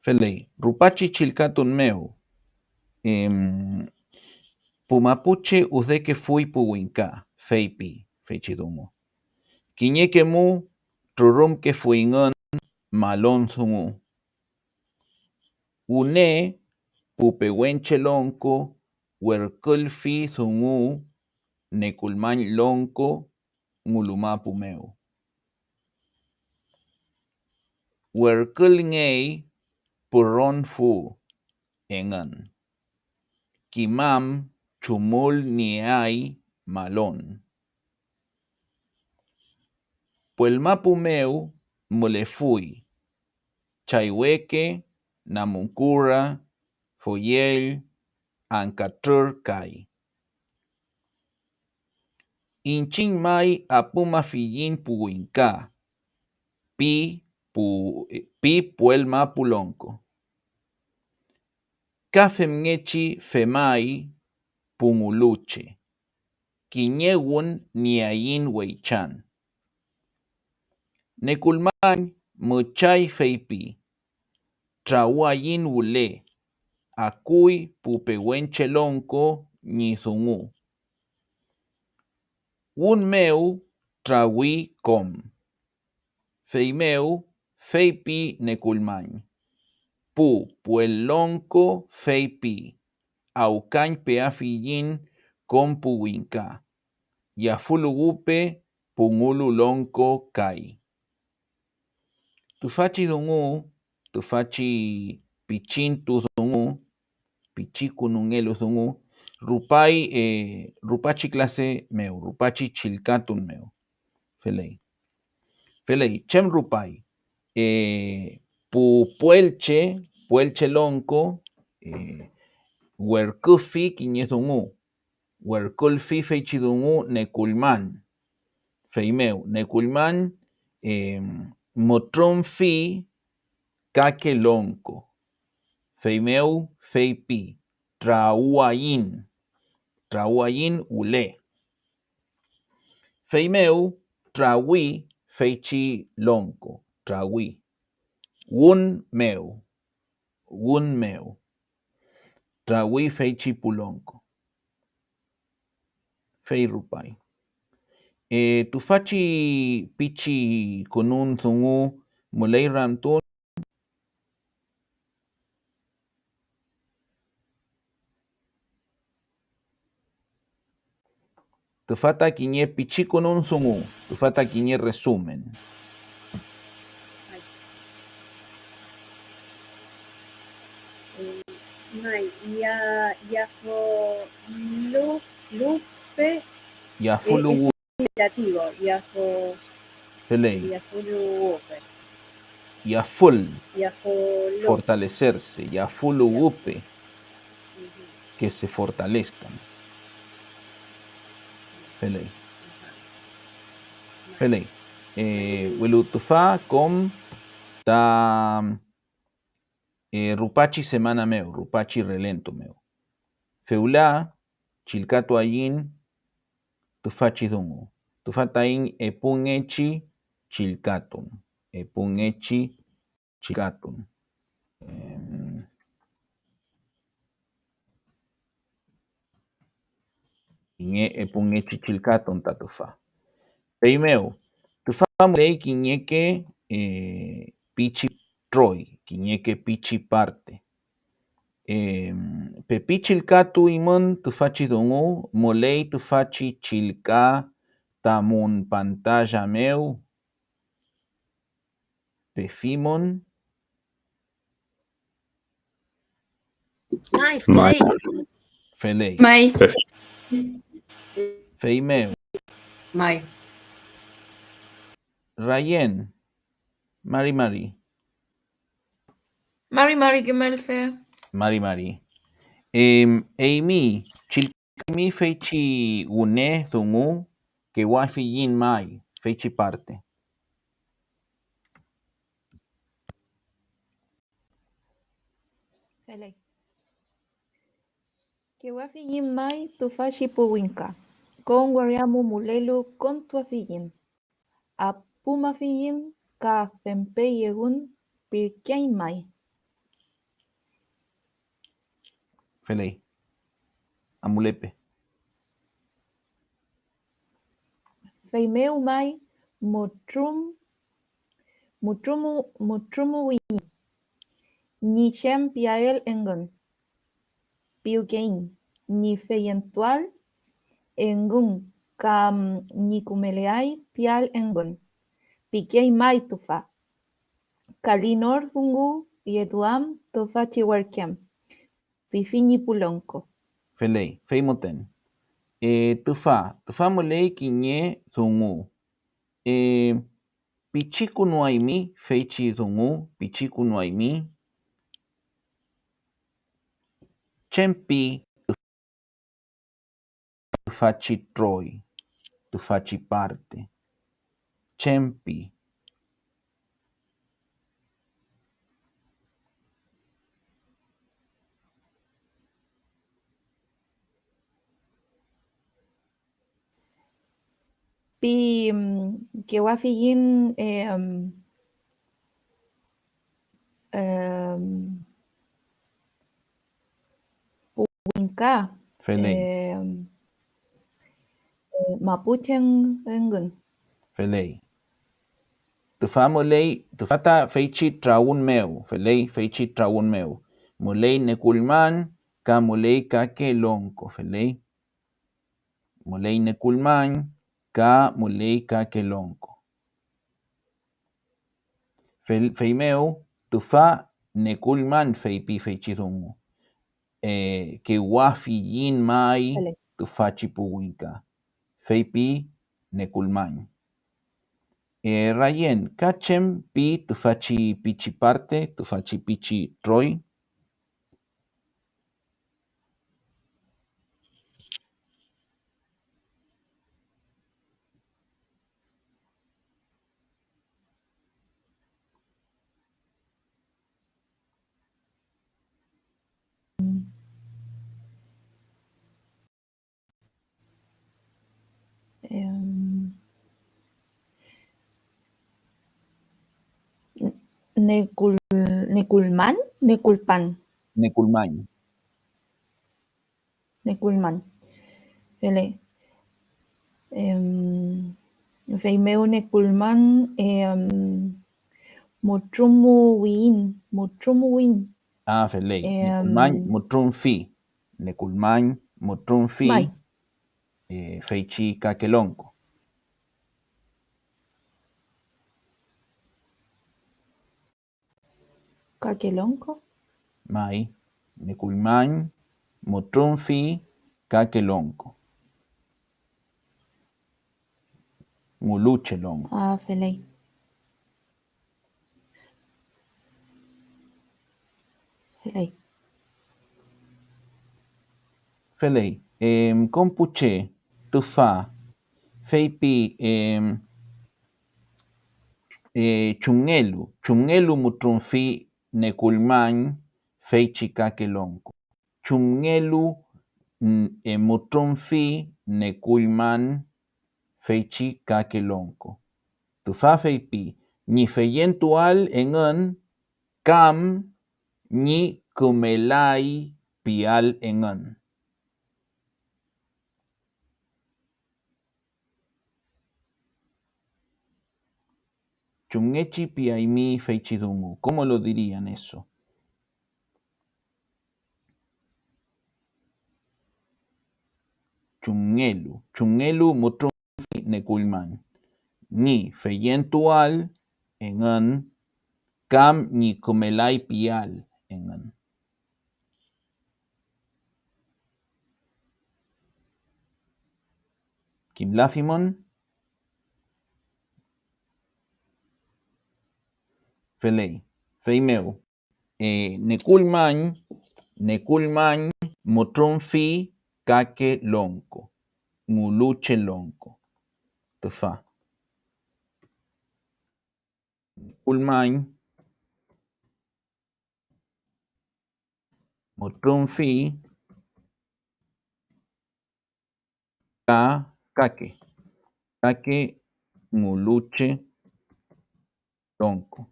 Felei, rupachi chilcatun meu. Pumapuche udeque fui puwinca, feipi, feichidumo. Quiñeque mu, trurumque fuingan, malon sungu. Une, pupewenche lonco, huerculfi sungu, neculman lonco, ngulumapu meu. Huerculngei, purron fu, engan. Kimam, chumul niai, malon. Puelmapu meu, mulefui. Chaihueque, Namuncura, Foyel, Ancatur kai. Inchin mai apuma fillin puinca. Pi puelmapu lonco. Kafemngechi femai pumuluche. Quiñewun niayin weichan. Neculman muchay feipi. Trawayin wule. Akui pupewenche lonco nizungu. Un meu trawi com. Feimeu feipi neculman. Puelonco feipi. Aucañ peafillin con puwinca. Yafulugupe pungulu lonco kai. Tufachi dungu, tufachi pichintu dungu, pichiku nungelu dungu, rupachi clase meu, rupachi chilcatun meu. Felei, chem rupai. Puelche lonco, huercufi quiñezungu. Huerculfi feichidungu neculman. Feimeu, neculman, motrumfi kake lonco. Feimeu, feipi. Trauayin ule. Feimeu, trawi, feichi lonco. Trawi. Wun meu. Trawi feichi pulonco. Fei rupai. Tufachi pichi kunun zungu mulei ramtun. Tufata quiñe pichi kunun zungu. Tufata quiñe resumen. Lupe. Yafulu. Felei. Yaful. Fortalecerse. Yafulu upe. Que se fortalezcan. Felei. Wilutufa com ta rupachi semana meu, rupachi relento meu. Feula, chilcato ayin, tufachi dungu. Tufatayin epungechi chilcaton. Epungechi chilcaton. Quiñe epungechi chilcaton tatufa. Peimeu, tufa mulei quiñeque pichi troy, quiñeque pichi parte. Pepi chilcatu imun tufachi dungu, molei tufachi chilca tamun pantalla meu. Pefimon. Felei. Feimeu. Rayen. Mari. Mari, ¿qué mal fe? Mari. Eimi, chilcami feichi une dungu, que wafi yin mai, feichi parte. Felei. Que wafi yin mai tufashi puwinka. Con guariamu mulelu con tuafiyin. Apuma fiyin ka fempe yegun pirkiain mai. Felei. Amulepe. Feimeu mai mutrumu win. Ni chem piael engun. Piukein. Ni feyentual engun. Kam ni kumeleai pial engun. Pikei mai tufa. Kalinor fungu yetuam tufa chiwarkem. Pifini pulonko. Felei. Feimoten. Tufa molei kinye zungu. Pichiku no aimi, feichi zungu, pichiku no aimi. Chempi tufachi troi, tufachi parte. Chempi. Pi kewafijin puwinka. Felei. Mapuchen engun. Felei. Tufa molei, tufata feichi traun meu. Felei, feichi traun meu. Molei nekulman, ka molei ka kelonko. Felei. Molei nekulman, ka molei ka kelonko. Feimeu, tufa nekulman feipi feichidungu. Que wafi yin mai Vale. tufachi puwinka. Feipi nekulman. Rayen, kachem pi tufachi pichi parte, tufachi pichi troi. Nekulman, nekulpan. Nekulman. Nekulman. Vale. Feimeu nekulman mutrumu win. Felei. Nekulman mutrum fi. Nekulman mutrum fi. Mai. Feichi kakelonko. Kakelonko. Mai. Nekulman mutrum fi kakelonko. Muluchelonko. Felei. Felei. Felei. Kompuche tufa feipi chungelu mutrum fi nekulman feichi kakelonko. Chungelu mutrum fi nekulman feichi kakelonko. Tufa feipi ni feyentual engen kam ni kumelai pial engen. Chungechi piaimi feichidungu. ¿Cómo lo dirían eso? Chungelu mutrum fi nekulman. Ni feyentual engen kam ni kumelai pial engen. Kimlafimon? Felei. Feimeu. Nekulman mutrum fi kakelonko. Muluchelonko. Tufa. Nekulman mutrum fi kake. Kake muluche lonko.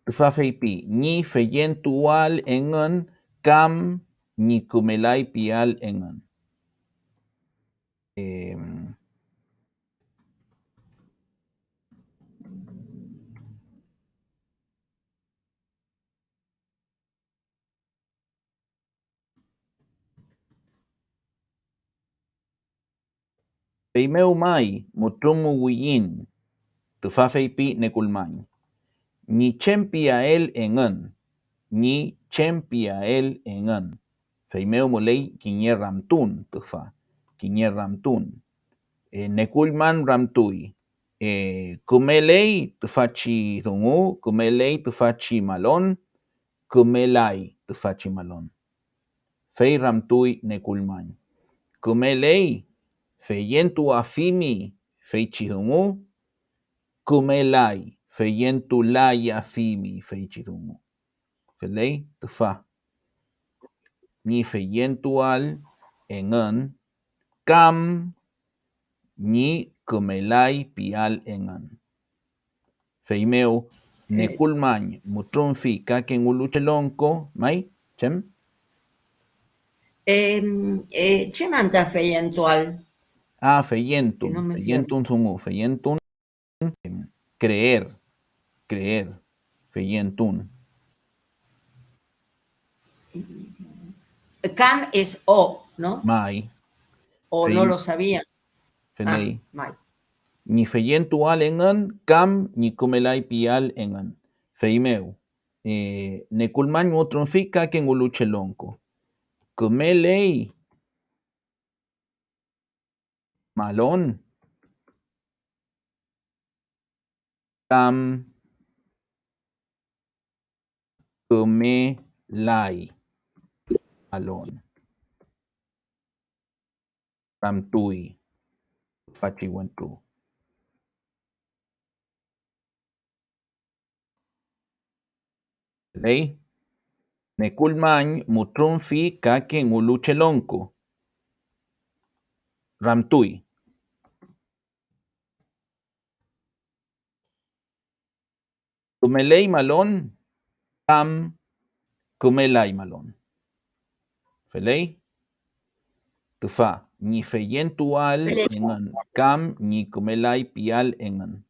Tufa feipi, ni feyentual engen, kam ni kumelay pial engen. Feimeu mai, mutrumu wiyin, tufa feipi nekulman. Ni chempiael engen, ni chempiael engen. Feimeu mulei kinye ramtun, tufa, kinye ramtun. Nekulman ramtui. Kumelei tufachi dungu, kumelei tufachi malon, kumelai tufachi malon. Fei ramtui nekulman. Kumelei feyentu afimi feichi dungu, kumelai feyentu lai afimi feichi dungu. Felei tufa. Ni feyentual engen, kam ni kumelai pial engen. Feimeu nekulman mutrunfi kaken uluchelonko, mai, chem? Chemanta feyentual. Feyentun, No feyentun sungu, feyentun, creer, feyentun. Kam es o, ¿no? Mai, O no lo sabía. felei. Mai. Ni feyentual engen, kam ni kumelai pial engen. Feimeu. Nekulman mutrunfi kaken uluchelonko. Kumelei malon, kam kumelai malon. Ramtui, fachiwentru. Lei, nekulman mutrunfi kaken uluchelonko. Ramtui. Kumelei malon, kam kumelai malon. Felei, tufa, ni feyentual engen, kam ni kumelai pial engen.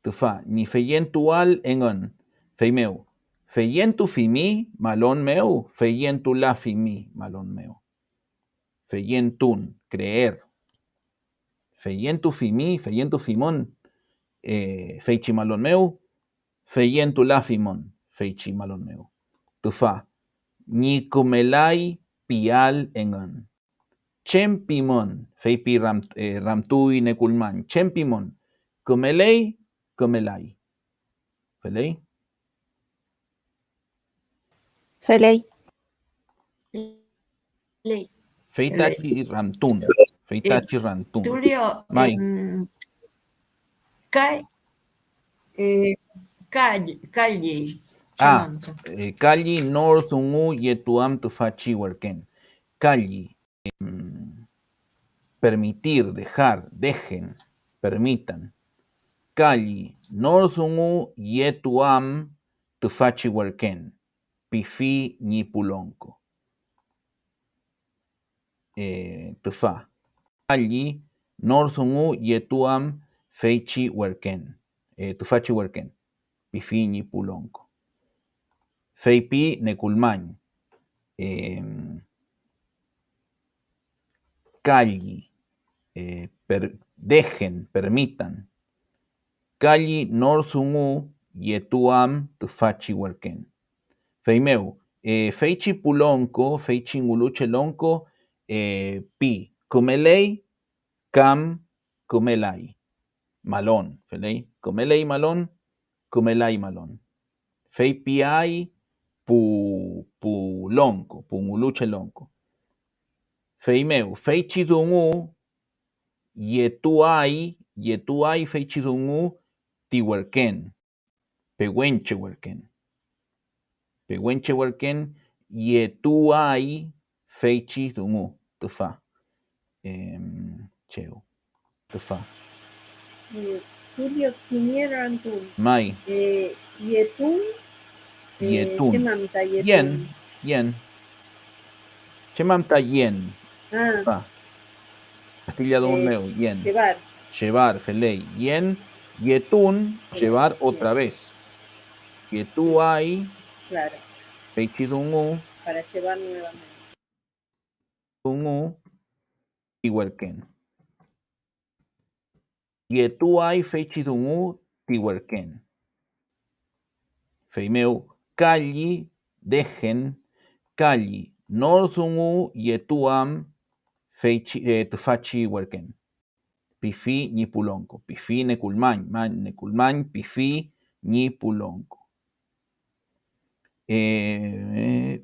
Tufa, ni feyentual engen. Feimeu, feyentu fimi malon meu, feyentu la fimi malon meu. Feyentun, creer. Feyentu fimi, feyentu fimon, feichi malon meu, feyentu la fimon, feichi malon meu. Tufa, ni kumelai pial engen. Chempimon, feipi ramtui nekulman, chempimon, kumelei, kumelai. Felei? Felei. Feitachi ramtun, feitachi ramtun. Tulio, Mai. Calli. Calli northungu yetuam tufachi werken. Calli, permitir, dejar, dejen, permitan. Calli northungu yetuam tufachi werken. Pifi ni pulonko. Tufa. Calli northungu yetuam feichi werken. Tufachi werken. Pifi ni pulonko. Feipi nekulman. Calli, dejen, permitan. Calli northungu yetuam tufachi werken. Feimeu, feichi pulonko, feichi nguluchelonko, pi, kumelei, kam, kumelai. Malon, felei, kumelei malon, kumelai malon. Feipiai, pulonko, punguluchelonko. Feimeu, feichi dungu, yetuai feichi dungu, tiwerken, pewenche werken. Pewenche werken, yetuai feichi dungu, tufa. Cheo, tufa. Julio Tiñerantun. Mai. Yetun. Yetun. Chemamta yetun. Yen. Yen. Chemamta yen. Ah, Pa. Castilla de un meu. Yen. llevar. Llevar, felei. Yen. Yetun. Llevar otra vez. Yetu hay. Claro, Feichidungu. para llevar nuevamente. Dungu. Tihuerken. Yetu hay feichidungu. Tihuerken. Feimeu. Calli. Dejen. Calli. Norzungu. Yetuam. Tufachi huerken. Pifi ni pulonco. Pifi neculmañ. Neculmañ. Pifi ni pulonco.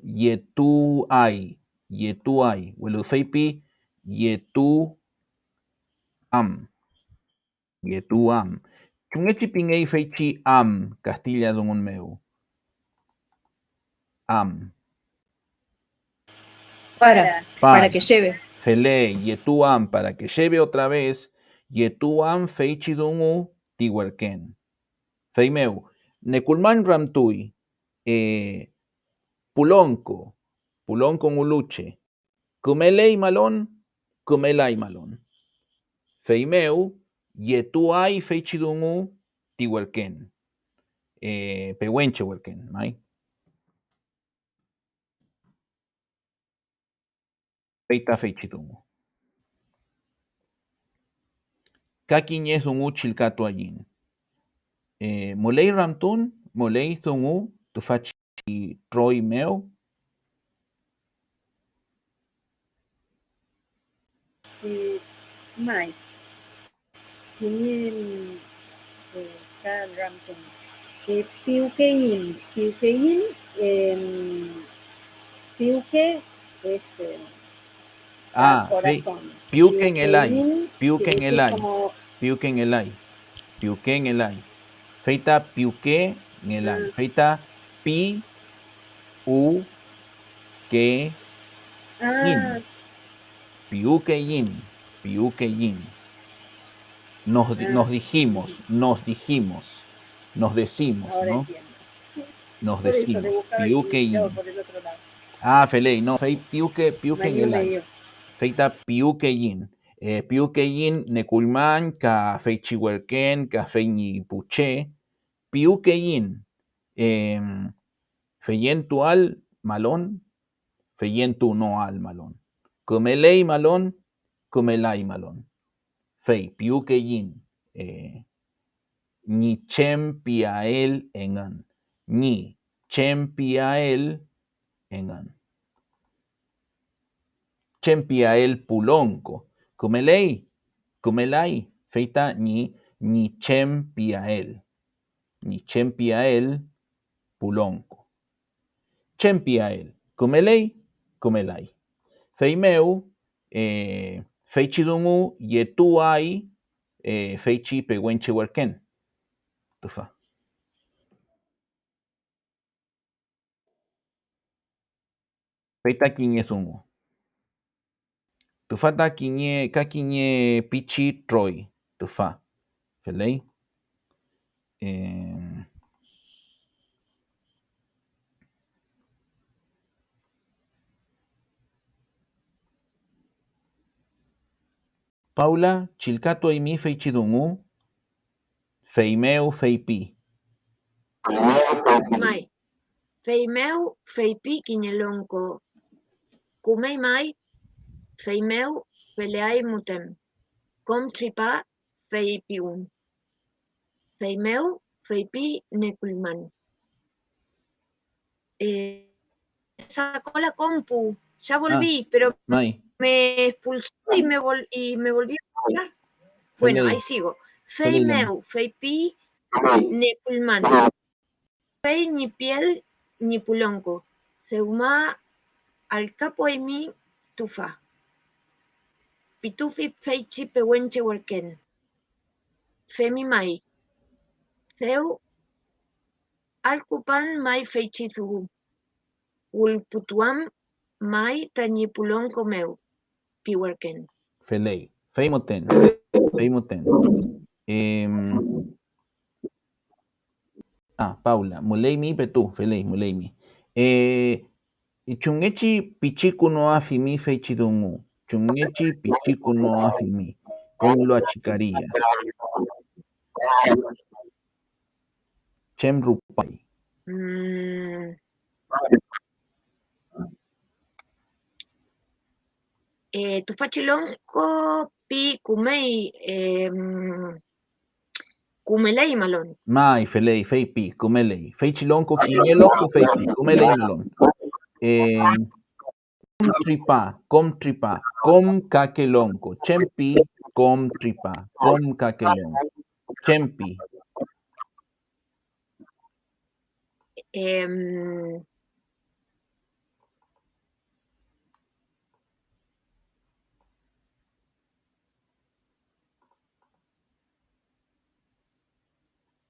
Yetu hay. Yetu hay. Welufeipi. Yetu am. Yetu am. Chungechi pingei feichi am. Castilla dungun meu. Am. Para que lleve. Fele. Yetu am. Para que lleve otra vez. Yetu am feichi dungu. Tihuerken. Feimeu. Neculman ramtui. Pulonco. Pulonco nguluche. Kumelei malon. Kumelai malon. Feimeu. Yetuai feichidungu. Tihuerken. Pehuenche huerken. Mai. Feita feichidungu. Kakiñez dungu chilcato allin. Molei ramtun. Molei dungu. Tufachi troi meu. Mai. Tienen Ramton. Piuquein. Piuquein. Piuque es corazón. Piuquen elai. Piuquen es elai. como Piuquen elai. Piuquen elai. Feita piuque elai. Feita pi u que yin. Piuque yin. Piuque yin. Nos dijimos. Nos decimos, ahora ¿no? entiendo. Nos Por eso decimos. le buscaba Piuque y yin. por el otro lado. Felei, no. Fei piuque en elai. Feita piuque yin. Piuque yin neculman ka feichihuerken ka feini puche. Piuque yin. Feyentu al malón. Feyentu no al malón. Comelei malón. Comelai malón. Fei piuque yin. Ni chempiael engan. Ni chempiael engan. Chempiael pulonco. Comelei. Comelai. Feita ni chempiael. Ni chempiael pulonco. Chempiael. Comelei. Comelai. Feimeu. Feichidungu yetuai. Feichi pehuenche huerken. Tufa. Feita quiñezungu. Tufata kakiñe pichi troi. Tufa. Felei. Paula, chilcato y mi feichidungu. Feimeu, feipi. Mai. Feimeu, feipi, quiñelonco. Cumei mai. Feimeu, peleai mutem. Com tripa, feipiun. Feimeu, feipi, neculman. Sacó la compu. Ya volví, pero Mai. me expulsó y me volví a hablar. Bueno, ahí sigo. Feimeu, feipi, neculman. Fei ni piel ni pulonco. Seuma al capo y mi tufa. Pitufi feichi pehuenche huerken. Femi mai. Seu alcupan mai feichi zugu. Ulputuam mai tañi pulonco meu. Pihuerken. Felei. Feimoten. Feimoten. Paula, muleimi petu, felei, muleimi. Chungechi pichiku no afimi feichidungu. Chungechi pichiku no afimi. ¿Cómo lo achicarías? Chem rupai. Tufachilonco pi kumei kumelei malon. Mai, felei, feipi, kumelei. Feichilonco, quiñelonco, feipi, kumelei malon. Com tripa, com caquelonco. Chempi, com tripa, com caquelonco. Chempi.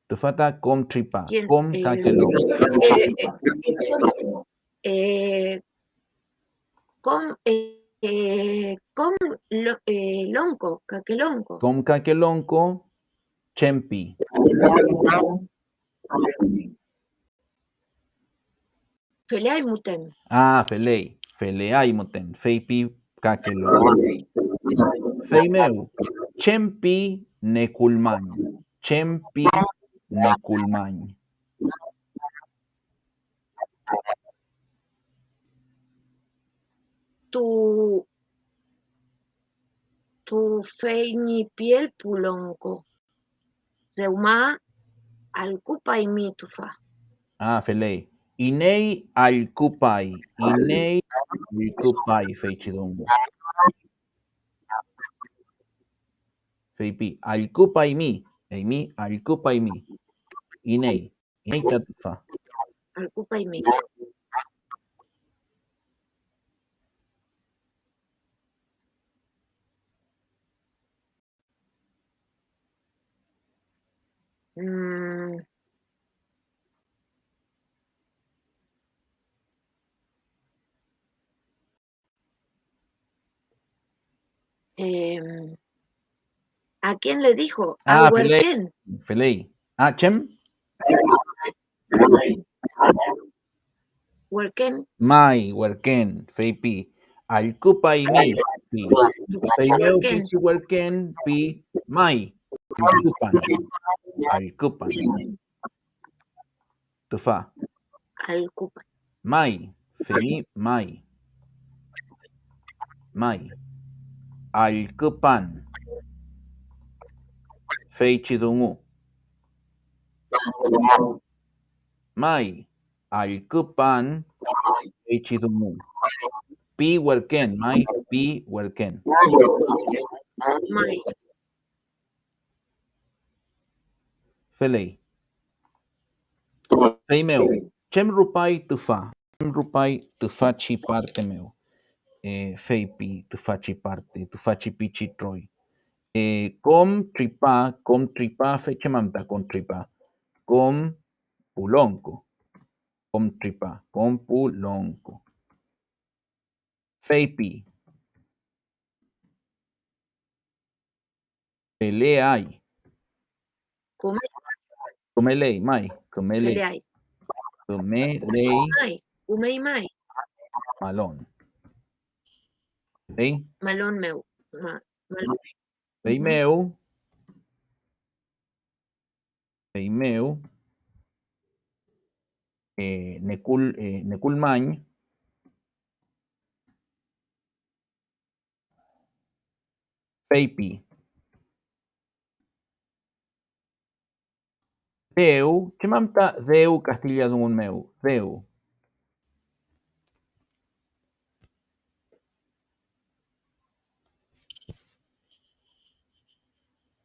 Tufata com tripa, com caquelonco. Lonco, caquelonco. Com caquelonco, chempi. Feleai muten. Felei. Feleai muten. Feipi caquelonco. Feimeu. Chempi neculman. Chempi neculman. Tu feini piel pulonco. Reuma alcupa y mitufa. Felei. Inei alcupai. Inei alcupai feichidungu. Feipi. Alcupai mi. Eimi alcupai mi. Inei. Inei tatufa. Alcupa y mi. ¿A quién le dijo? A Huerquén. Felei. Chem. Huerquén. Mai, Huerquén, Feipi. Alcupai mi. Pi. Feimeu pichi Huerquén, pi. Mai. Alcupan. Alcupan. Tufa. Alcupan. Mai. Femi, mai. Mai. Alcupan. Feichidungu. Mai. Alcupan. Feichidungu. Pi Huerquén, mai. Pi Huerquén. Mai. Felei. Feimeu. Chem rupai tufa. Chem rupai tufa chi parte meu. Feipi, tufachi parte, tufachi pichi troi. Com tripa, fechemamta con tripa. Com pulonco. Com tripa, com pulonco. Feipi. Peleai. Comelei, mai. Comelei. Feleai. Comelei. Mai. Umei mai. Malón. ¿Sí? Malón meu. Malón. Feimeu. Feimeu. Neculmañ. Feipi. Deu. Chemamta deu Castilla dungun meu. Deu.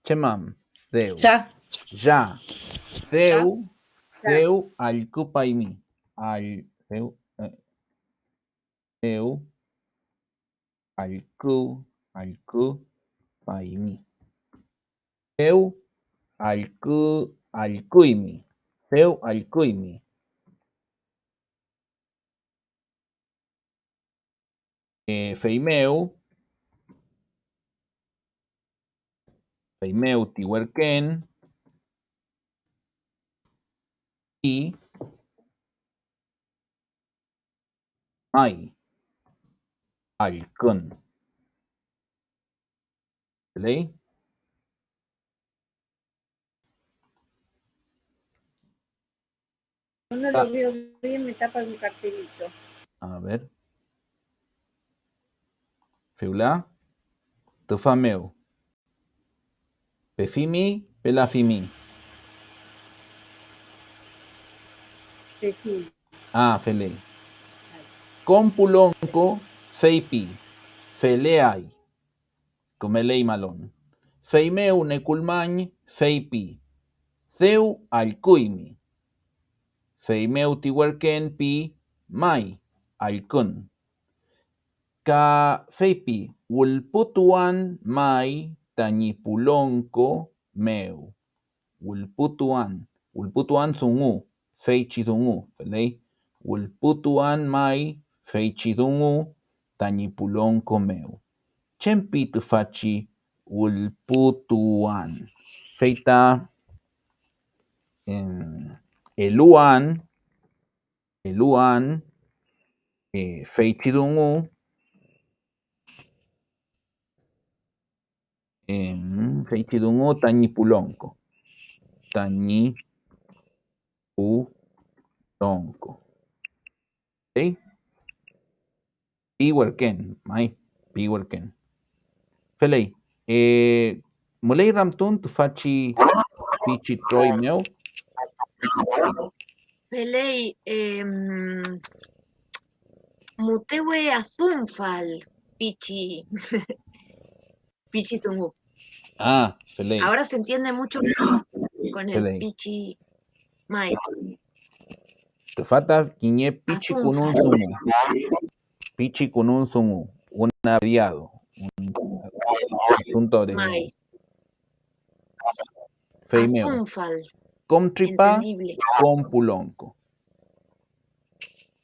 Chemam. Deu. Ya. Ya. Deu. Deu alcupaimi. Deu. Deu. Alcupaimi. Deu. Alcuimi. Deu alcuimi. Feimeu. Feimeu tihuerquén. Y Mai. Alcún. ¿Ley? No lo veo bien, me tapa un cartelito. A ver. Feulá. Tufameu. Pefimi, pelafimi. Sí. Ah, felei. Compulonco, feipi. Feleai. Comelei malón. Feimeu neculmañ, feipi. Theu alcuimi. Feimeu tihuerquén pi, mai. Alcún. Ka feipi. Wulputuan mai tañipulonco meu. Wulputuan. Wulputuan sungu. Feichidungu. Felei. Wulputuan mai feichidungu tañipulonco meu. Chempi tufachi wulputuan. Feita eluan. Eluan. Feichidungu. Feichidungu tañipulonco. Tañipulonco. ¿Ok? Pihuerquén. Mai. Pihuerquén. Felei. Mulei ramtun tufachi pichi troy meu. Pelei, mutewe azunfal, pichi, pichi tungu. Ah, felei. Ahora se entiende mucho más con el Felei. pichi mai. Tufata quiñe pichi con un Azunfal. sumu. Pichi con un sumu. Un abreviado. Un asunto de Mai. feimeo. Azunfal. Com tripa, Entendible. com pulonco.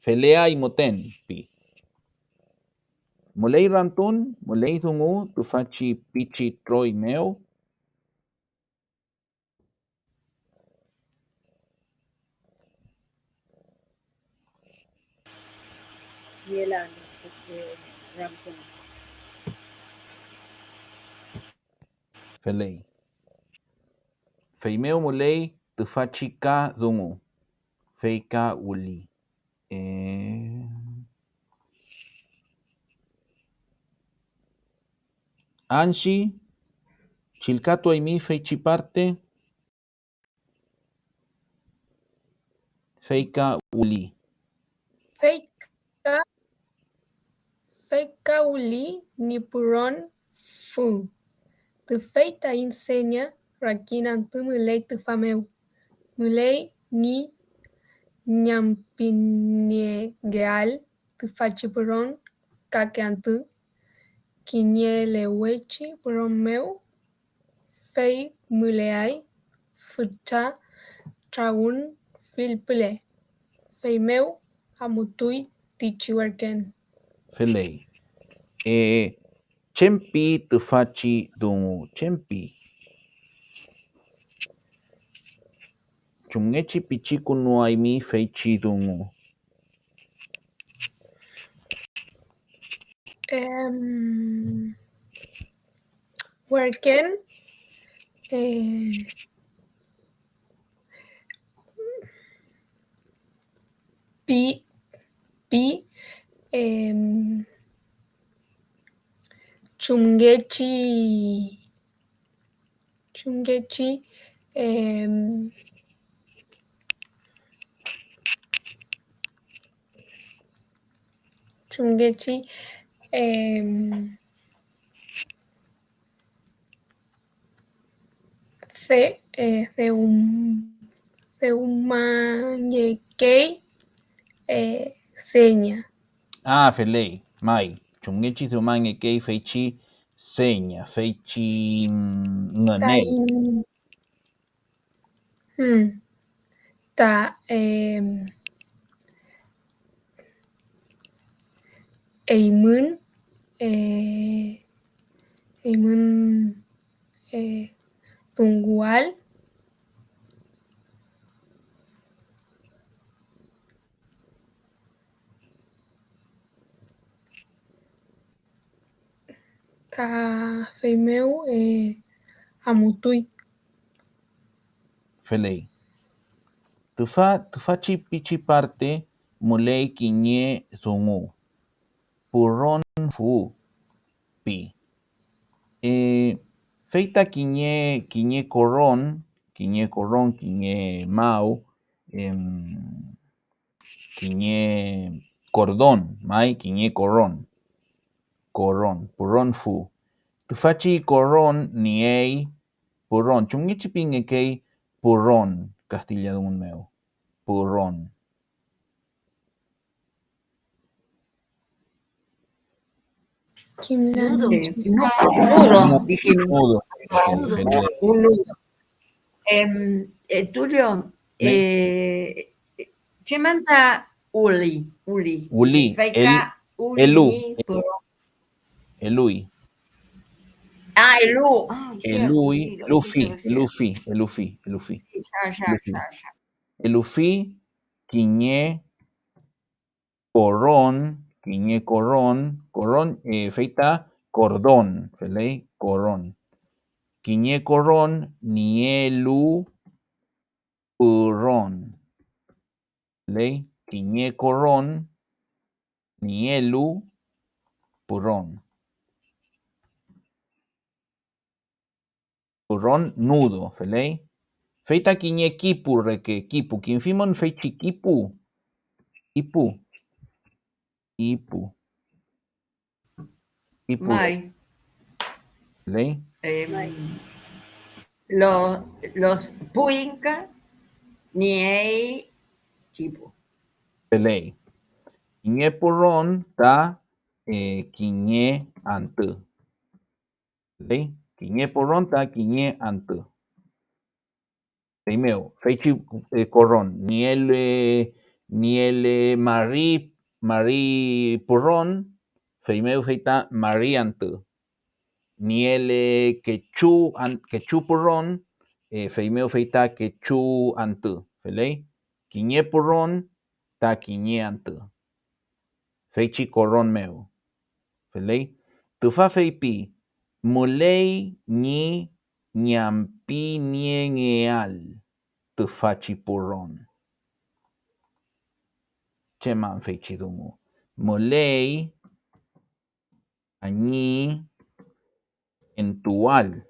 Felea y moten, pi. Molei rantun, molei sumu, tufachi pichi troi meu. Y el año, Rampton. Felei. Feimeo molei, tufachi ka dungu. Feika uli. Anshi, chilcato aimi feichi parte. Feika uli. Feika uli ni puron fu. Tu feita insenia rakinan tu mulei tu fameu. Mulei ni nyampiniegeal tu fachi puron kakeantu. Kinyelewechi puron meu. Fei muleai futa traun filpule. Fei meu amutui tichiwerken. Felei. Chempi tufachi dungu. Chempi. Chungechi pichiku no aimi feichi dungu. Werken pi chungechi Theumañekei seña. Ah, felei. Mai. Chungechi thumange kei feichi seña. Feichi nganeu. Ta eimun Tungual. Ka feimeu amutui. Felei. Tufa pichi parte mulei kiñe zungu. Purron fu pi. Feita kiñe corron, kiñe mau, kiñe cordón, mai kiñe corron, purron fu. Tufachi corron niei purron. Chungichi pingekei purron, Castilla un meu. Purron. Nudo. Nudo, dijimos. Nudo. Un nudo. Tulio, Chemanta Uli. Uli. Feika Elu. Uli. Elui. Elu. Ah, cierto. Elui. Sí, lo dijiste recién. Elufi. Sí, ya. Elufi, quiñe, corrón, feita, cordón, felei, corrón. Quiñe corrón, nielu, purrón. Felei, quiñe corrón, nielu, purrón. Purrón, nudo, felei. Feita quiñe kipu, reque, kipu. Quinfimon feichi kipu. Ipu. Mai. ¿Ley? Los Puinca ni Chipu. Pelei. Quiñe purrón ta quiñe ante. ¿Ley? Quiñe purrón ta quiñe ante. Primero, feichi corrón. Ni el Marí purrón. Primero feita Marí ante. Ni el quechu purrón. Primero feita quechu ante. ¿Ley? Quiñe purrón ta quiñe ante. Feichi corrón meu. Felei. Tufa feipi. Mulei ni ñampi nieal. Tufachi purrón. Cheman feichi dungu. Mulei añi entual.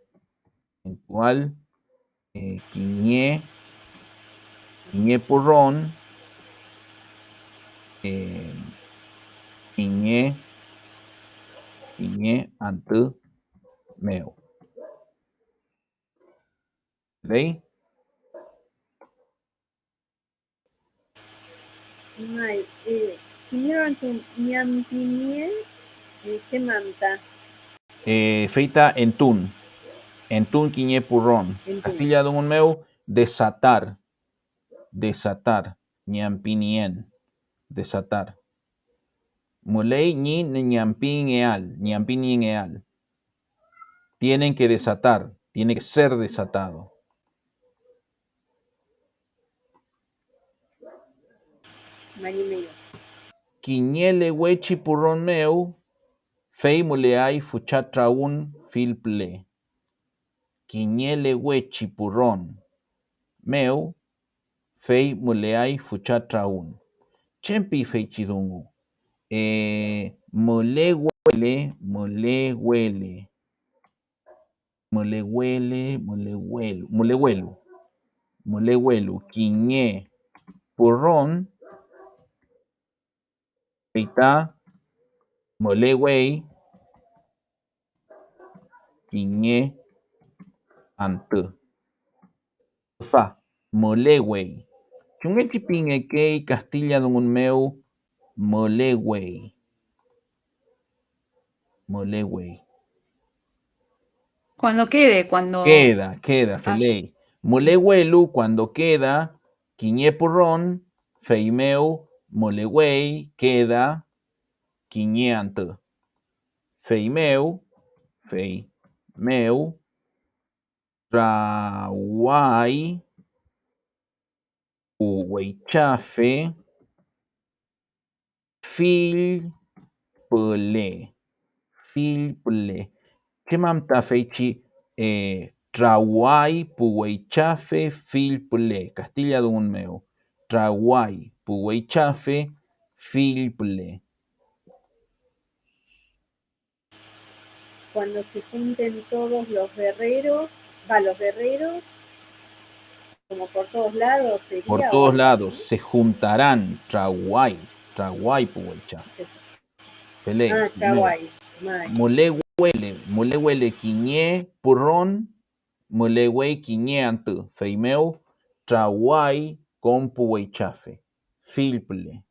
Quiñe purrón. Quiñe ante meu. ¿Ley? Mai, vinieron tu ñampiniel, ¿qué manta? Feita entun quiñe purrón. Castilla un meu, desatar. Ñampinien. Desatar. Mulei ni ñampinieal. Tienen que desatar. Tiene que ser desatado. Quiñele huechi purrón meu. Fei muleai fuchatra un filple. Quiñele huechi purrón meu. Fei muleai fuchatra un. Chempi fei chidungu. Mole huelu. Quiñe purrón. Feita molehuei. Quiñe ante. Fa molehuei. Chungechipinge kei Castilla dungun meu. Molehuei. Cuando quede, cuando. Queda, felei. Molehuelu cuando queda. Quiñe purrón. Feimeu. Molehuei. Queda. Quiñe ante. Feimeu. trawai puweichafe filpule. Chemamta feichi trawai puweichafe filpule. Castilla de un meu. Trawai puweichafe filpule. Cuando se junten todos los guerreros, como por todos lados sería. Por todos lados, se juntarán. Trawai puweichafe. Pelé. Trawai. Mulewele quiñe purron, mulewei quiñe antu. Feimeu, trawai con puweichafe. Filple.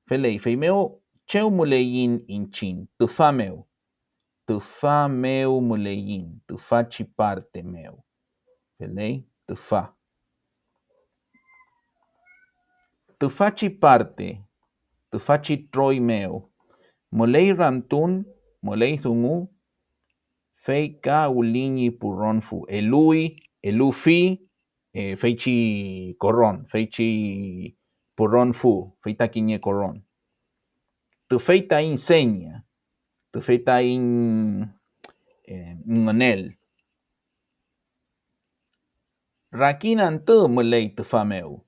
Felei, feimeu, cheu muleyin inchin. Tufameu muleyin. Tufachi parte meu. Felei, tufa. Tufachi parte. Tufachi troi meu. Molei rantun, molei zungu, feika uliñi purronfu. Elufi, feichi corron, feichi purronfu, feita quiñe corron. Tu feita inseña, tu feita ingonel. Rakin antu molei tufameu.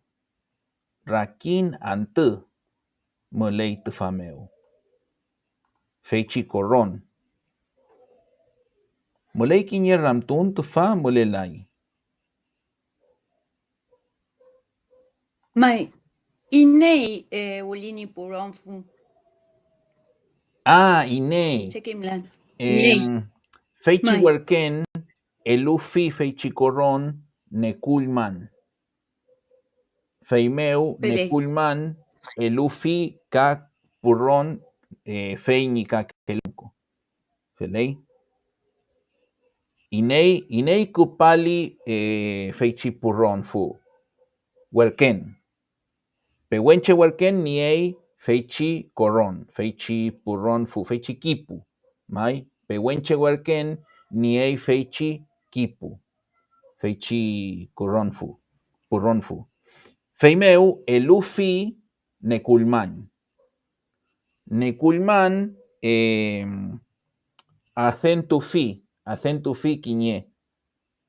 Rakin antu molei tufameu. Feichi corron. Molei quiñe ramtun tufa molelai. Mai, inei ulini puronfu. Inei. Chequimlan. Feichi huerken, elufi feichi corron, neculman. Feimeu, neculman, elufi ka purron, feini ka kelunko. Felei. Inei kupali feichi purron fu. Huerken. Pehuenche huerken niei feichi corron, feichi purron fu, feichi kipu. Mai, pehuenche huerken niei feichi kipu. Feichi corron fu, purron fu. Feimeu elufi neculman. Neculman acentu fi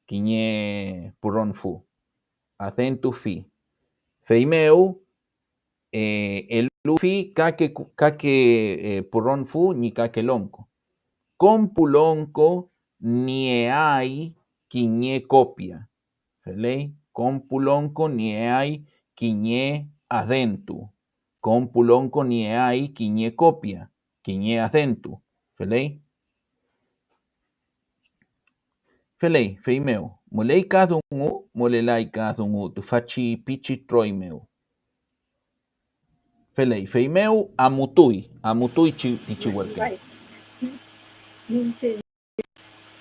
quiñe purron fu. Acentu fi. Feimeu elufi kake purron fu ni kake lonco. Con pulonco nieai quiñe copia. Felei, con pulonco nieai quiñe acentu. Con pulonco nieai quiñe copia. Quiñe acentu. Felei. Felei, feimeu. Molei kadungu, molelai kadungu. Tufachi pichi troimeu. Felei, feimeu amutui tichihuerken.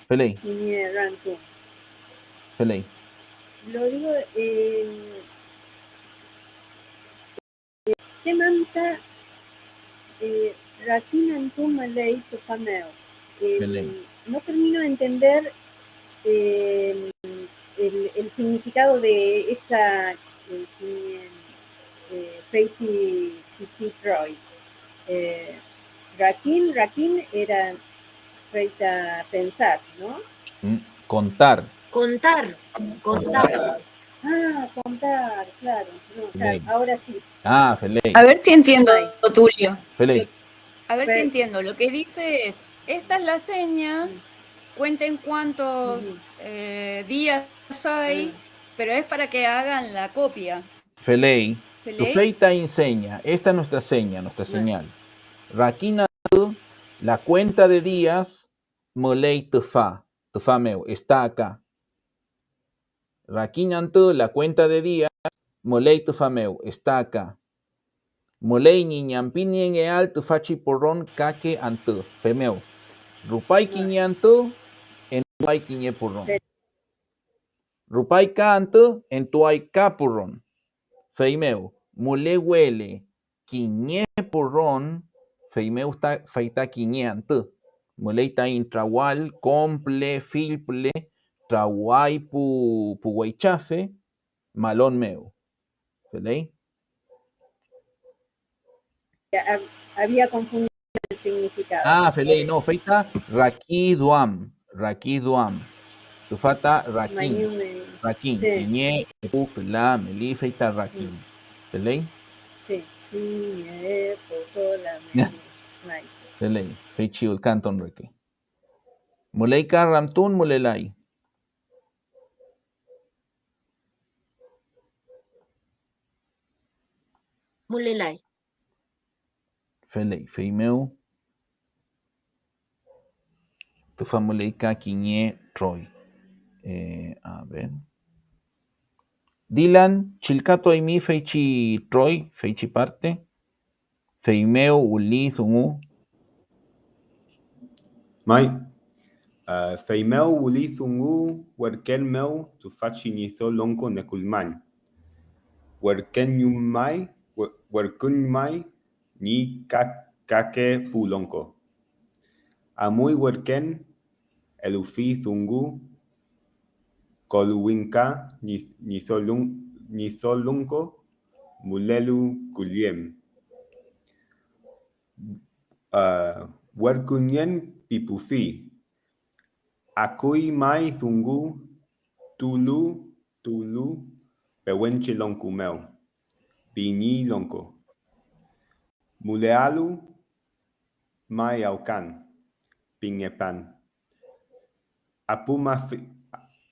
Felei. Felei. Lo digo, Chemanta, Rakin antu malei tufameu. No termino de entender el significado de esa Feichi Troy. Rakin era feita pensar, ¿no? Contar. Contar. Contar, claro. No, claro. Ahora sí. Felei. A ver si entiendo, Tulio. Felei. A ver si entiendo. Lo que dice es, esta es la seña, cuenten cuántos días hay, pero es para que hagan la copia. Felei. Tu feita enseña. Esta es nuestra seña, nuestra señal. Rakina, la cuenta de días, molei tufa. Tufameu, está acá. Rakinantu, la cuenta de días, molei tufameu, está acá. Molei niñampini en eal tufachi porron kake antu. Femeu. Rupai quiñantu, en tuai quiñe porron. Rupai ka antu, en tuai ka porron. Feimeu. Mole huele quiñe porron. Feimeu está feita quiñe antu. Molei ta intrawal, comple, filple, trauay pu huaychafe, malón meu. ¿Feley? Había confundido el significado. Feley, no, feita raki duam. Tufata rakin. Rakin. Iñe, pu, pela, meli, feita rakin. ¿Feley? Sí. Iñe, potola, meli. Feley, feichiul canton reke. Muleika ramtun mulelay. Mulelay. Feley, feimeu. Tufa muleika quiñe troy. A ver. Dylan, chilcato y mi feichi troy, feichi parte. Feimeu, uli, zungu. Mai. Feimeu uli zungu werken meu tufachi nizo lonko nekulman. Werken mai ni kake pulonko. Amui werken elufi zungu koluwinka nizo lonko mulelu kuliem. Werkunyen pipufi. Akui mai zungu tulu pewenche lonku meu. Bini lonko. Mulealu mai aukan. Pingepan.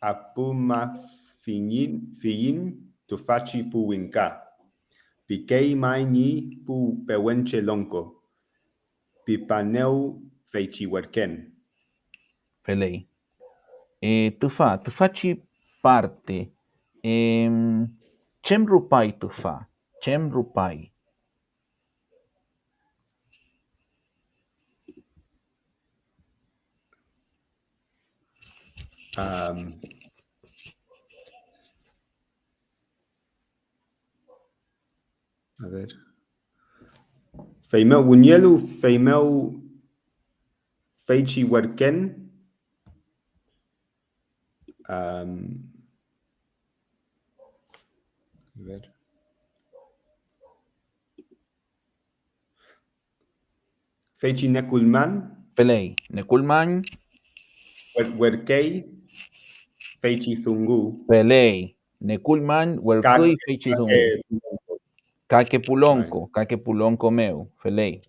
Apuma fiyin tufachi puwinka. Pikei mai ni pu pewenche lonko. Pipaneu feichi werken. Feley. Tufachi parte. Chem rupai tufa. Chem rupai. A ver. Feimeu Buñelu, Feimeu Feichi Werken. A ver. Feichi Nekulman. Feley. Nekulman. Werkei. Feichi Zungu. Feley. Nekulman, werkui feichi zungu. Kake pulonko meu. Feley.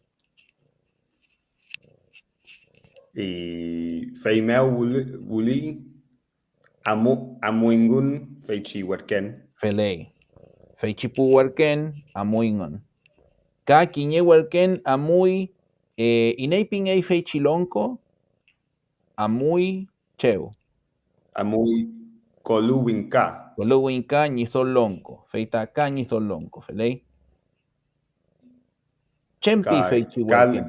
Y Feimeu Wuli Amuingun Feichi Werken. Feley. Feichi pu werken amuingon. Kaki nye werken amui ineipin ei feichi lonko amui cheu. Amui Koluwinka. Koluwinka nizo lonko. Feita ka nizo lonko. Feley. Chempi feichi werken.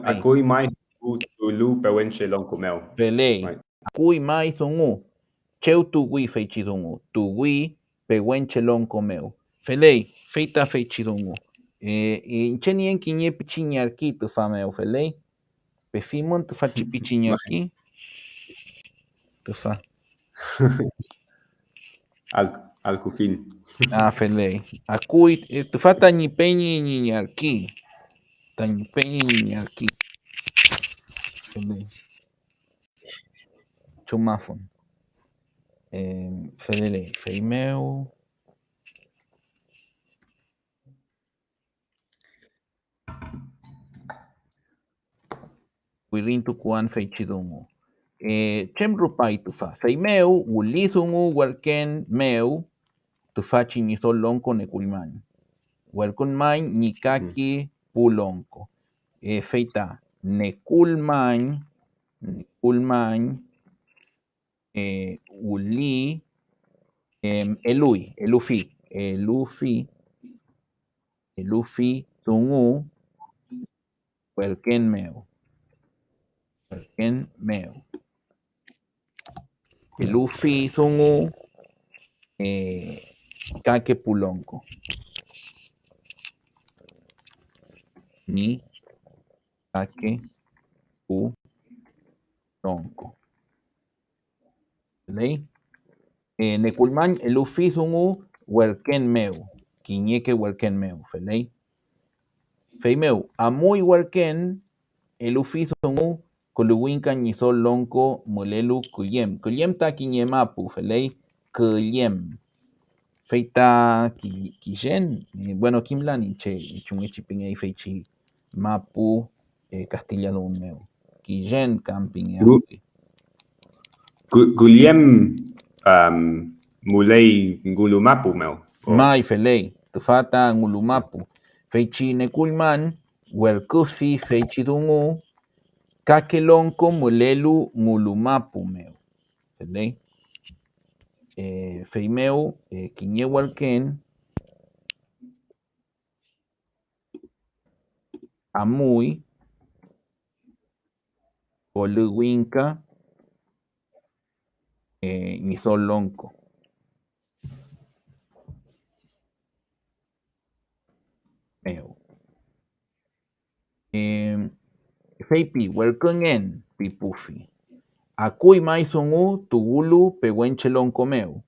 Akui mai tulu pewenche lonko meu. Feley. Akui mai zungu. Cheu tugui feichi zungu. Tugui pewenche lonko meu. Feley. Feita feichi zungu. Inchenien kinye pichiñarki tu fameu. Feley. Pefimon tu fachi pichiñarki. Tu fa. Alcufin. Feley. Akui tu fa tañipeñi ñiñarki. Tañipeñi ñiñarki. Feley. Chumafon. Feley. Feimeu. Wirintu kuan feichidungu. Chem rupai tufa. Feimeu, ulizungu, werken meu, tufachi nizo lonko nekulman. Werkun main, nikaki pulonko. Feita, nekulman, uli, elufi, zungu, werken meu. Elufi zungu, kake pulonko. ni, kake, u, lonko. ¿Ley? Nekulman el ufizun u huerken meu. Quiñeque huerken meu. ¿Ley? Feimeu, amuy huerken el ufizun u kuluwinka nisol lonko mulelu kuyem. Kuyem ta quiñemapu. ¿Ley? Kuyem. Feita Quillén, bueno, Kimlan, Chungechipin, y Feichi, Mapu, Castilla de Unmeu. Quillén, Camping, Guliem mulei ngulumapu meu. Mai, Felei, Tufata, Ngulumapu. Feichi Nekulman, Huelcufi, Feichi Dungu, Kakelonko, Mulelu, Ngulumapu, meu. Felei. Feimeu, Quiñehualken, Amuy, Oluwinka, Nizolonco. Meu. Feipi, welcome en, Pipufi. Akui maizongu, Tugulu, Pehuenchelonco meu.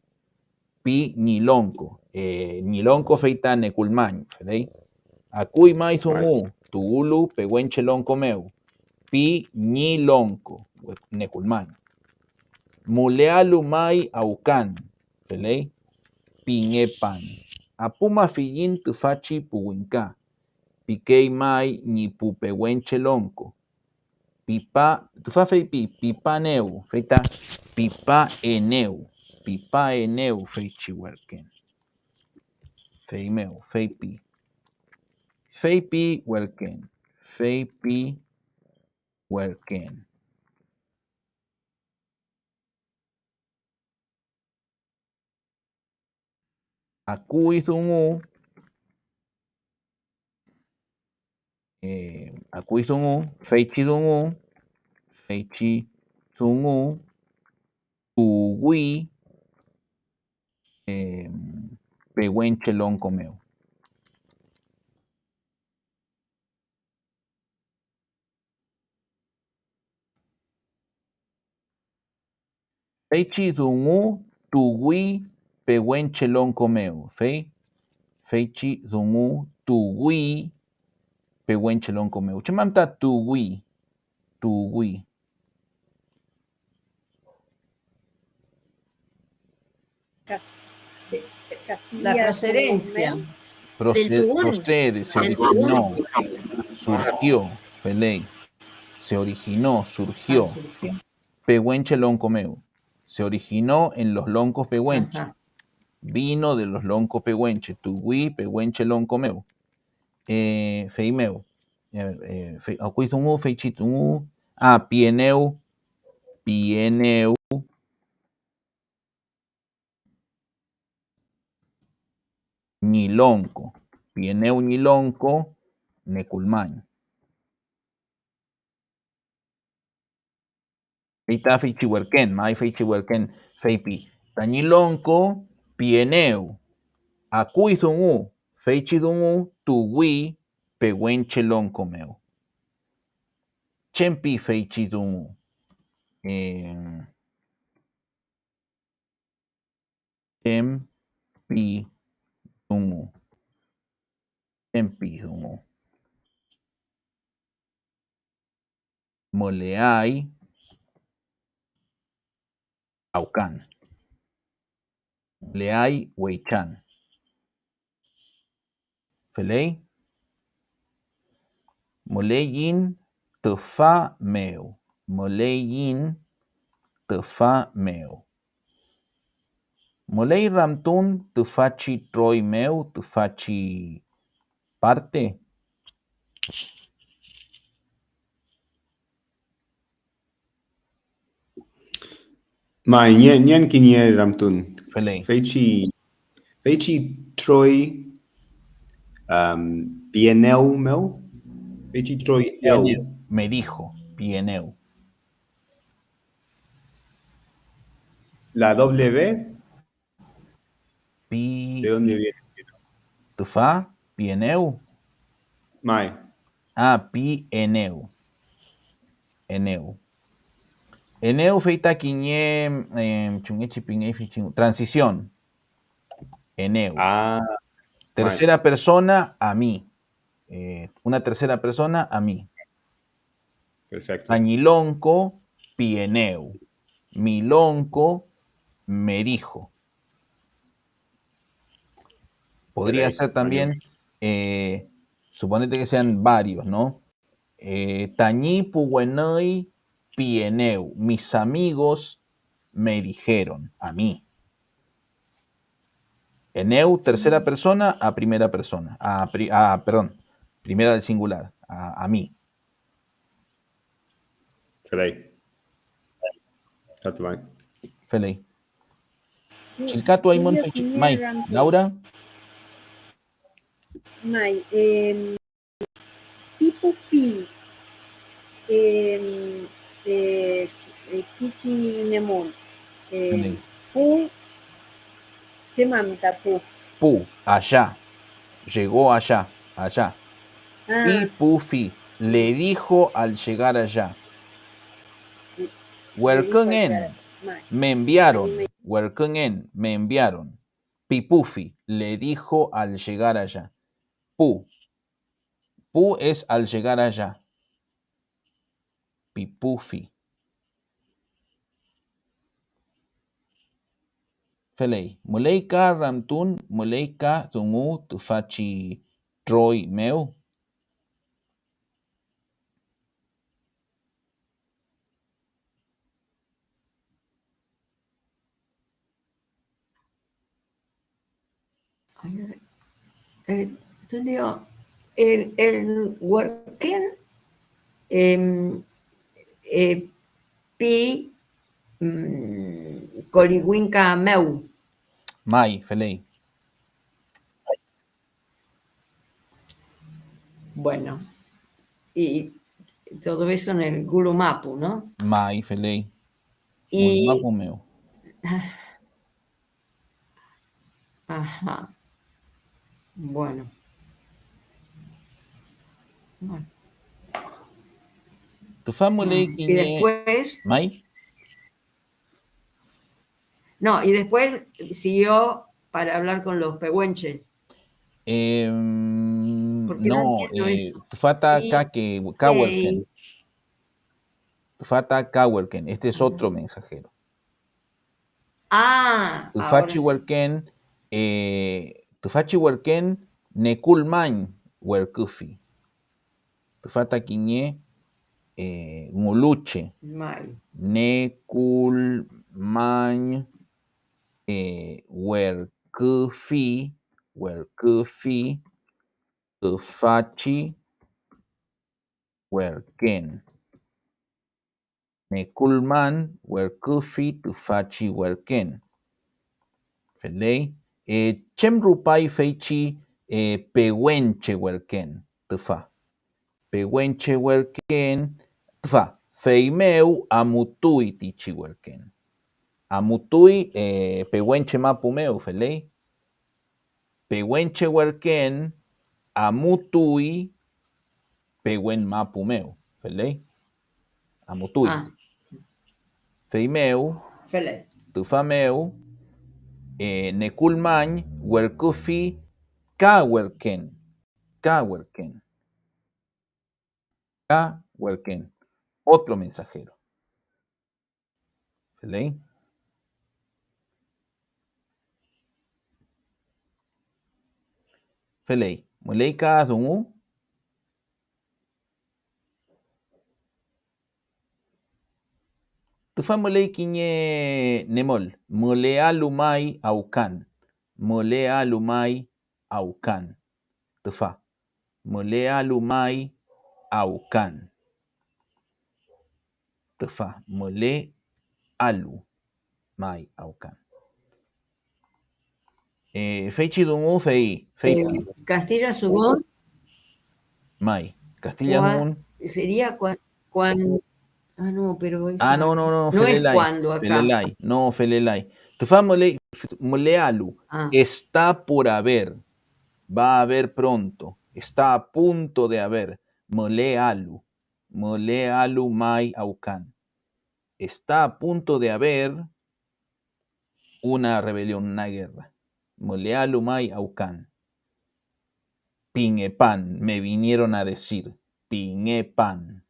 Pi Nilonco. Nilonco feita Neculmañ. Akui maizongu, Tugulu, Pehuenchelonco meu. Pi Nilonco. Neculmañ. Mulealu mai aucan. Piñepan. Apuma fillin tufachi puwinka. Piquei mai ni pupehuenchelonco. Pipa, tufa feipi, pipa neu, feita, pipa eneu feichi huerken. Feimeu, feipi. Feipi huerken. Feipi huerken. Akuizungu. Akuizungu, feichi dungu. Feichi zungu. Tuwi. Pehuenchelón comeu. Feichi dungu. Tuwi. Pehuenchelón comeu. Feichi dungu. Tuwi. Pehuenchelón comeu. Chamamta tuwi. Tuwi. La procedencia. Procede, se originó, surgió, Feley. Se originó, surgió. Pehuenchelón comeu. Se originó en los loncos pehuenche. Vino de los loncos pehuenche. Tuwi, pehuenchelón comeu. Feimeu. Acuizungu, feichitungu. Pieneu. Pieneu. Nilonco. Pieneu nilonco. Neculmañ. Feita feichihuerken. Mai feichihuerken. Feipi. Tañilonco. Pieneu. Acuizungu. Feichidungu. Tuwi. Pehuenchelón comeu. Chempi feichidungu. Chempi dungu. Chempi dungu. Moleai. Aucan. Moleai Weichan. Felei. Moleyin tefa meu. Moleyin tefa meu. Molei ramtun tufachi troi meu. Tufachi parte. Mai, nien kinie ramtun. Felei. Feichi troi pieneu meu. Feichi troi eu. Me dijo. Pieneu. La W. Pi. ¿De dónde viene? Tufa. Pieneu. Mai. pi eneu. Eneu. Eneu feita quiñe transición. Eneu. Tercera persona a mí. Una tercera persona a mí. Perfecto. Añilonco, pieneu. Milonco, me dijo. Podría ser también, suponete que sean varios, ¿no? Tañí, puguenoi, pieneu. Mis amigos me dijeron, a mí. Eneu, tercera persona a primera persona. Perdón, primera del singular, a mí. Felei. Está bem. Felei. Chilcato, Aymon, Mai. Laura. Mai, tipo fi, kichi nemon, pu, chemamita pu. Pu, allá. Llegó allá, allá. Pi, pu, fi. Le dijo al llegar allá. Welcome. Me enviaron. Welcome. Me enviaron. Pipufi. Le dijo al llegar allá. Pu. Pu es al llegar allá. Pipufi. Felei. Muleika ramtun. Muleika tungu tufachi troi meu. Tulio, el working pi coligüinca meu. Mai, Felei. Bueno, y todo eso en el Gulumapu, ¿no? Mai, Felei. Y Gulumapu meu. ajá. Bueno. Tu famulei Y después. Mai. No, y después siguió para hablar con los pehuenches. No, Tufata Kawelken. Tufata Kawelken. Este es otro mensajero. Tufachi Welken, Tufachi Welken, Nekulman Welkufi. Tufata Quiñe, Muluche. Nekulman Welkufi. Welkufi. Tufachi Welken. Nekulman Welkufi Tufachi Welken. Felei. Chemrupai feichi pehuenche Welken. Tufa. Pehuenche Welken. Tufa. Feimeu amutui tichi Welken. Amutui pehuenche mapumeu, Felei. Pehuenche Welken. Amutui pehuen mapumeu, Felei. Amutui. Feimeu. Felei. Tufameu. Nekulman, Welkufi, Kawelken. Kawelken. Kawelken. Otro mensajero. Felei. Felei. Muleika dungu. Tufa mulei quiñe nemol. Mulea lumai aucan. Mulea lumai aucan. Tufa. Mulea lumai aucan. Tufa. Mule alu mai aucan. Feichi dungu fei. Castilla Sugón. Mai. Castilla Sugón. Sería cuando. Ah, no, pero esa, no. No Felelai, es cuando acá. Felelai. No, Felelai. Tufa mulealu. Está por haber. Va a haber pronto. Está a punto de haber. Mole alu mai aucan. Está a punto de haber una rebelión, una guerra. Mole alu mai aucan. Pingepan, me vinieron a decir. Pingepan.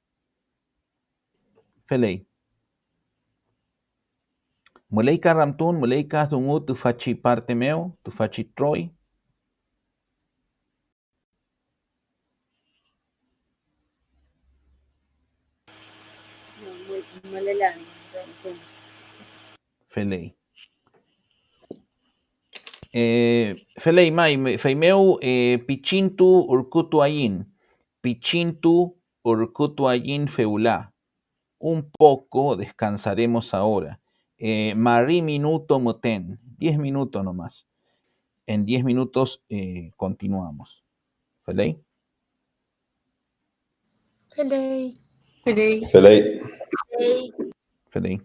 Felei. Muleika ramtun, muleika dungu tu fachi parte meu, tu fachi troi. No, Molelan. Felei. Felei mai, feimeu pichintu urkutu ayin. Pichintu urkutu ayin feula. Un poco descansaremos ahora. Mari minuto moten. 10 minutos nomás. En 10 minutos continuamos. Felei. Felei. Felei. Felei. Fei. Felei.